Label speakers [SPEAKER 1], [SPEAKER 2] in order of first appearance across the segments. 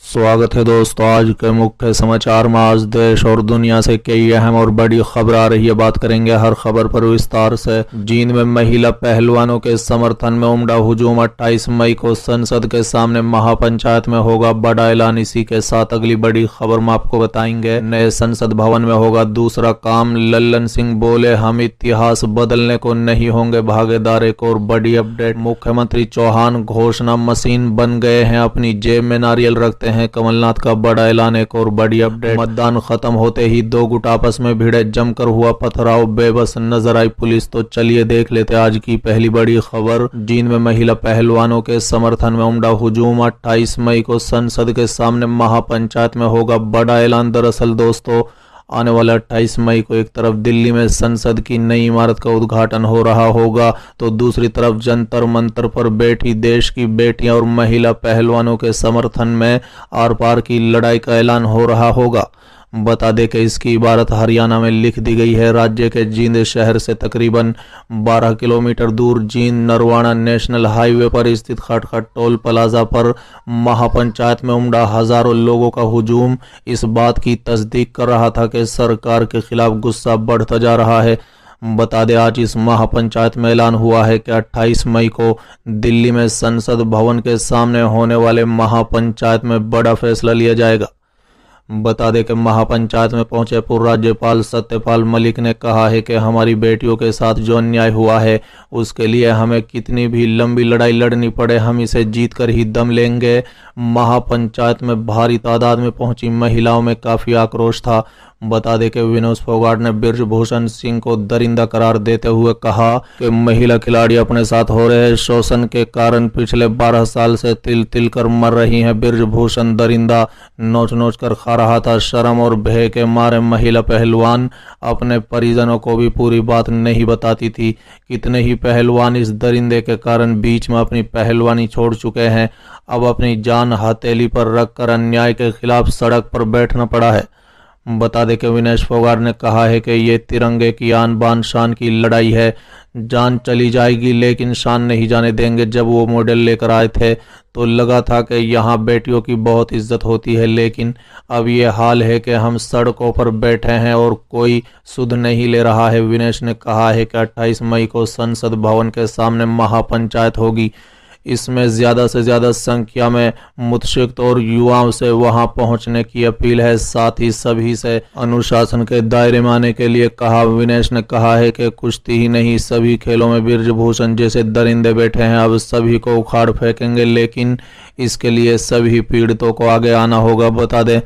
[SPEAKER 1] स्वागत है दोस्तों। आज के मुख्य समाचार में आज देश और दुनिया से कई अहम और बड़ी खबर आ रही है। बात करेंगे हर खबर पर विस्तार से। जींद में महिला पहलवानों के समर्थन में उमड़ा हुजूम। 28 मई को संसद के सामने महापंचायत में होगा बड़ा ऐलान। इसी के साथ अगली बड़ी खबर में आपको बताएंगे। नए संसद भवन में होगा दूसरा काम। लल्लन सिंह बोले, हम इतिहास बदलने को नहीं होंगे भागीदार। एक और बड़ी अपडेट। मुख्यमंत्री चौहान घोषणा मशीन बन गए हैं, अपनी जेब में नारियल रखते हैं कमलनाथ का बड़ा ऐलान। एक और बड़ी अपडेट। मतदान खत्म होते ही दो गुट आपस में भिड़े, जमकर हुआ पथराव, बेबस नजर आई पुलिस। तो चलिए देख लेते आज की पहली बड़ी खबर। जींद में महिला पहलवानों के समर्थन में उमड़ा हुजूम। 28 मई को संसद के सामने महापंचायत में होगा बड़ा ऐलान। दरअसल दोस्तों, आने वाला 28 मई को एक तरफ दिल्ली में संसद की नई इमारत का उद्घाटन हो रहा होगा, तो दूसरी तरफ जंतर मंतर पर बैठी देश की बेटियां और महिला पहलवानों के समर्थन में आर पार की लड़ाई का ऐलान हो रहा होगा। बता दें कि इसकी इबारत हरियाणा में लिख दी गई है। राज्य के जींद शहर से तकरीबन 12 किलोमीटर दूर जींद नरवाना नेशनल हाईवे पर स्थित खटखट टोल प्लाजा पर महापंचायत में उमड़ा हजारों लोगों का हुजूम इस बात की तस्दीक कर रहा था कि सरकार के खिलाफ गुस्सा बढ़ता जा रहा है। बता दें, आज इस महापंचायत में ऐलान हुआ है कि 28 मई को दिल्ली में संसद भवन के सामने होने वाले महापंचायत में बड़ा फैसला लिया जाएगा। बता दें कि महापंचायत में पहुंचे पूर्व राज्यपाल सत्यपाल मलिक ने कहा है कि हमारी बेटियों के साथ जो अन्याय हुआ है उसके लिए हमें कितनी भी लंबी लड़ाई लड़नी पड़े, हम इसे जीत कर ही दम लेंगे। महापंचायत में भारी तादाद में पहुंची महिलाओं में काफी आक्रोश था। बता दें कि विनोद फोगाट ने बृजभूषण सिंह को दरिंदा करार देते हुए कहा कि महिला खिलाड़ी अपने साथ हो रहे शोषण के कारण पिछले 12 साल से तिल तिल कर मर रही हैं। बृजभूषण दरिंदा नोच नोच कर खा रहा था। शर्म और भय के मारे महिला पहलवान अपने परिजनों को भी पूरी बात नहीं बताती थी। कितने ही पहलवान इस दरिंदे के कारण बीच में अपनी पहलवानी छोड़ चुके हैं। अब अपनी जान हथेली पर रखकर अन्याय के खिलाफ सड़क पर बैठना पड़ा है। बता दें कि विनेश फोगाट ने कहा है कि ये तिरंगे की आन बान शान की लड़ाई है। जान चली जाएगी लेकिन शान नहीं जाने देंगे। जब वो मॉडल लेकर आए थे तो लगा था कि यहाँ बेटियों की बहुत इज्जत होती है, लेकिन अब ये हाल है कि हम सड़कों पर बैठे हैं और कोई सुध नहीं ले रहा है। विनेश ने कहा है कि 28 मई को संसद भवन के सामने महापंचायत होगी। इसमें ज्यादा से ज्यादा संख्या में मुत्सुक और युवाओं से वहां पहुंचने की अपील है। साथ ही सभी से अनुशासन के दायरे में आने के लिए कहा। विनेश ने कहा है कि कुश्ती ही नहीं, सभी खेलों में बृजभूषण जैसे दरिंदे बैठे हैं। अब सभी को उखाड़ फेंकेंगे, लेकिन इसके लिए सभी पीड़ितों को आगे आना होगा। बता दें,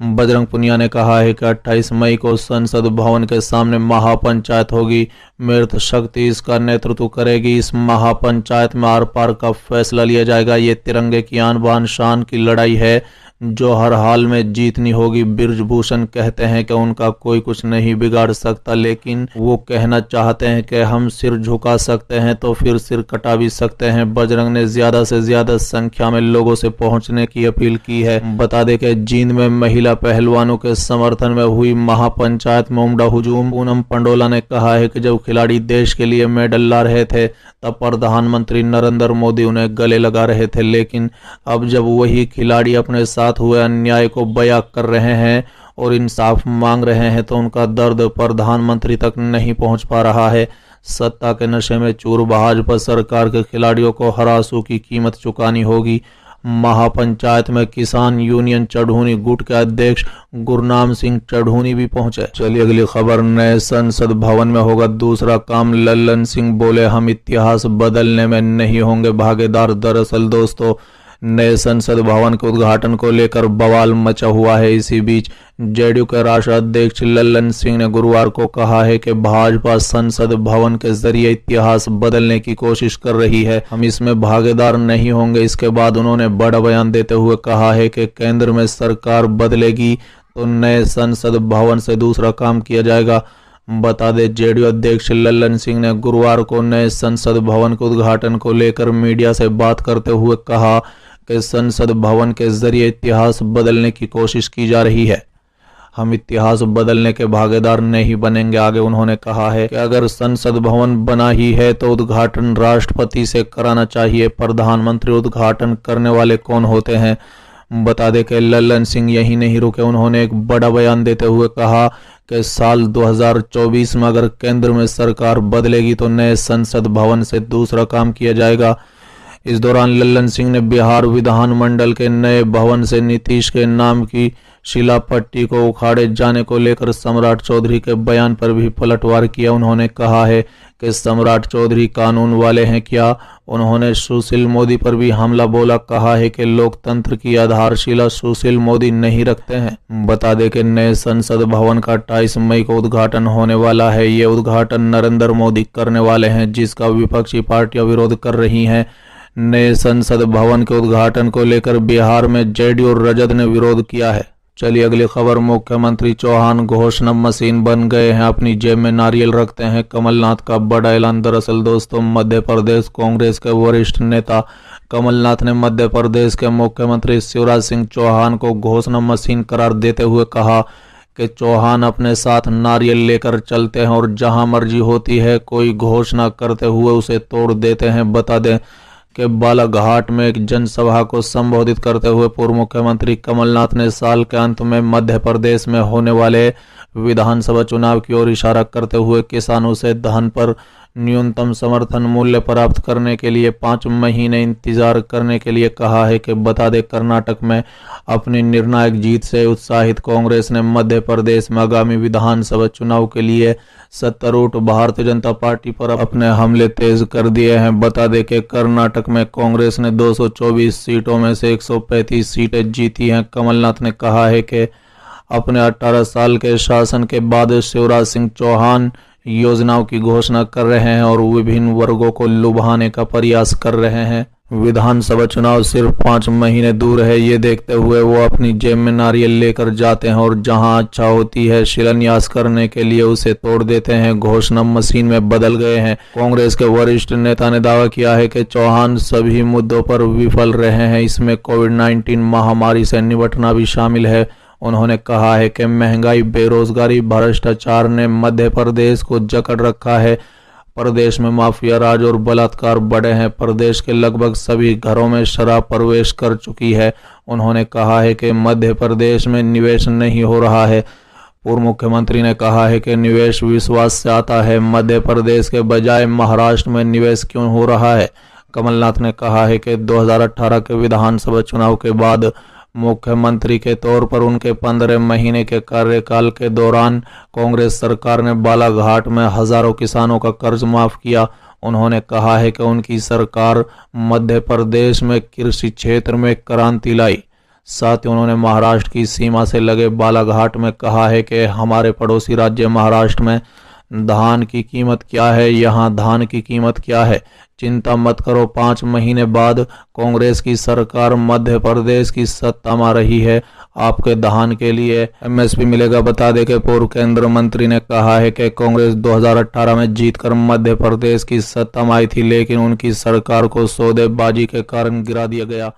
[SPEAKER 1] बजरंग पुनिया ने कहा है कि 28 मई को संसद भवन के सामने महापंचायत होगी। मृत शक्ति इसका नेतृत्व करेगी। इस महापंचायत में आर पार का फैसला लिया जाएगा। ये तिरंगे की आन बान शान की लड़ाई है जो हर हाल में जीतनी होगी। बृजभूषण कहते हैं कि उनका कोई कुछ नहीं बिगाड़ सकता, लेकिन वो कहना चाहते हैं कि हम सिर झुका सकते हैं तो फिर सिर कटा भी सकते हैं। बजरंग ने ज्यादा से ज्यादा संख्या में लोगों से पहुंचने की अपील की है। बता दें कि जींद में महिला पहलवानों के समर्थन में हुई महापंचायत में उमड़ा हुजूम। पूनम पंडोला ने कहा है कि जब खिलाड़ी देश के लिए मेडल ला रहे थे तब प्रधानमंत्री नरेंद्र मोदी उन्हें गले लगा रहे थे, लेकिन अब जब वही खिलाड़ी अपने साथ हुए अन्याय को बयां कर रहे हैं और इंसाफ मांग रहे हैं तो उनका दर्द प्रधानमंत्री तक नहीं पहुंच पा रहा है। सत्ता के नशे में चूर भाजपा सरकार के खिलाड़ियों को हर आंसू की कीमत चुकानी होगी। महापंचायत में किसान यूनियन चढ़ूनी गुट के अध्यक्ष गुरनाम सिंह चढ़ूनी भी पहुंचे। चलिए अगली खबर। नए संसद भवन में होगा दूसरा काम। लल्लन सिंह बोले, हम इतिहास बदलने में नहीं होंगे भागीदार। दरअसल दोस्तों, नए संसद भवन के उद्घाटन को लेकर बवाल मचा हुआ है। इसी बीच जेडीयू के राष्ट्रीय अध्यक्ष लल्लन सिंह ने गुरुवार को कहा है कि भाजपा संसद भवन के जरिए इतिहास बदलने की कोशिश कर रही है, हम इसमें भागीदार नहीं होंगे। इसके बाद उन्होंने बड़ा बयान देते हुए कहा है कि केंद्र में सरकार बदलेगी तो नए संसद भवन से दूसरा काम किया जाएगा। बता दें, जेडीयू अध्यक्ष लल्लन सिंह ने गुरुवार को नए संसद भवन के उद्घाटन को लेकर मीडिया से बात करते हुए कहा कि संसद भवन के जरिए इतिहास बदलने की कोशिश की जा रही है, हम इतिहास बदलने के भागीदार नहीं बनेंगे। आगे उन्होंने कहा है कि अगर संसद भवन बना ही है तो उद्घाटन राष्ट्रपति से कराना चाहिए। प्रधानमंत्री उद्घाटन करने वाले कौन होते हैं? बता दें कि लल्लन सिंह यही नहीं रुके, उन्होंने एक बड़ा बयान देते हुए कहा कि साल 2024 में अगर केंद्र में सरकार बदलेगी तो नए संसद भवन से दूसरा काम किया जाएगा। इस दौरान लल्लन सिंह ने बिहार विधानमंडल के नए भवन से नीतीश के नाम की शिलापट्टी को उखाड़े जाने को लेकर सम्राट चौधरी के बयान पर भी पलटवार किया। उन्होंने कहा है कि सम्राट चौधरी कानून वाले हैं क्या? उन्होंने सुशील मोदी पर भी हमला बोला, कहा है कि लोकतंत्र की आधारशिला सुशील मोदी नहीं रखते हैं। बता दें कि नए संसद भवन का 28 मई को उद्घाटन होने वाला है। ये उद्घाटन नरेंद्र मोदी करने वाले हैं, जिसका विपक्षी पार्टियां विरोध कर रही हैं। नए संसद भवन के उद्घाटन को लेकर बिहार में जेडीयू और राजद ने विरोध किया है। चलिए अगली खबर। मुख्यमंत्री चौहान घोषणा मशीन बन गए हैं, अपनी जेब में नारियल रखते हैं, कमलनाथ का बड़ा ऐलान। दरअसल दोस्तों, मध्य प्रदेश कांग्रेस के वरिष्ठ नेता कमलनाथ ने मध्य प्रदेश के मुख्यमंत्री शिवराज सिंह चौहान को घोषणा मशीन करार देते हुए कहा कि चौहान अपने साथ नारियल लेकर चलते हैं और जहां मर्जी होती है कोई घोषणा करते हुए उसे तोड़ देते हैं। बता दें कि बालाघाट में एक जनसभा को संबोधित करते हुए पूर्व मुख्यमंत्री कमलनाथ ने साल के अंत में मध्य प्रदेश में होने वाले विधानसभा चुनाव की ओर इशारा करते हुए किसानों से धान पर न्यूनतम समर्थन मूल्य प्राप्त करने के लिए 5 महीने इंतजार करने के लिए कहा है। कि बता दें, कर्नाटक में अपनी निर्णायक जीत से उत्साहित कांग्रेस ने मध्य प्रदेश में आगामी विधानसभा चुनाव के लिए सत्तारूढ़ भारतीय जनता पार्टी पर अपने हमले तेज कर दिए हैं। बता दें कि कर्नाटक में कांग्रेस ने 224 सीटों में से 135 सीटें जीती हैं। कमलनाथ ने कहा है कि अपने 18 साल के शासन के बाद शिवराज सिंह चौहान योजनाओं की घोषणा कर रहे हैं और विभिन्न वर्गों को लुभाने का प्रयास कर रहे हैं। विधानसभा चुनाव सिर्फ 5 महीने दूर है, ये देखते हुए वो अपनी जेब में नारियल लेकर जाते हैं और जहां अच्छा होती है शिलान्यास करने के लिए उसे तोड़ देते हैं। घोषणा मशीन में बदल गए हैं। कांग्रेस के वरिष्ठ नेता ने दावा किया है कि चौहान सभी मुद्दों पर विफल रहे हैं, इसमें कोविड-19 महामारी से निपटना भी शामिल है। उन्होंने कहा है कि महंगाई, बेरोजगारी, भ्रष्टाचार ने मध्य प्रदेश को जकड़ रखा है। प्रदेश में माफिया राज और बलात्कार बढ़े हैं। प्रदेश के लगभग सभी घरों में शराब प्रवेश कर चुकी है। उन्होंने कहा है कि मध्य प्रदेश में निवेश नहीं हो रहा है। पूर्व मुख्यमंत्री ने कहा है कि निवेश विश्वास से आता है, मध्य प्रदेश के बजाय महाराष्ट्र में निवेश क्यों हो रहा है। कमलनाथ ने कहा है कि 2018 के विधानसभा चुनाव के बाद मुख्यमंत्री के तौर पर उनके 15 महीने के कार्यकाल के दौरान कांग्रेस सरकार ने बालाघाट में हजारों किसानों का कर्ज माफ किया। उन्होंने कहा है कि उनकी सरकार मध्य प्रदेश में कृषि क्षेत्र में क्रांति लाई। साथ ही उन्होंने महाराष्ट्र की सीमा से लगे बालाघाट में कहा है कि हमारे पड़ोसी राज्य महाराष्ट्र में धान की कीमत क्या है, यहाँ धान की कीमत क्या है, चिंता मत करो, 5 महीने बाद कांग्रेस की सरकार मध्य प्रदेश की सत्ता में रही है, आपके धान के लिए एमएसपी मिलेगा। बता दें कि पूर्व केंद्रीय मंत्री ने कहा है कि कांग्रेस 2018 में जीतकर मध्य प्रदेश की सत्ता में आई थी, लेकिन उनकी सरकार को सौदेबाजी के कारण गिरा दिया गया।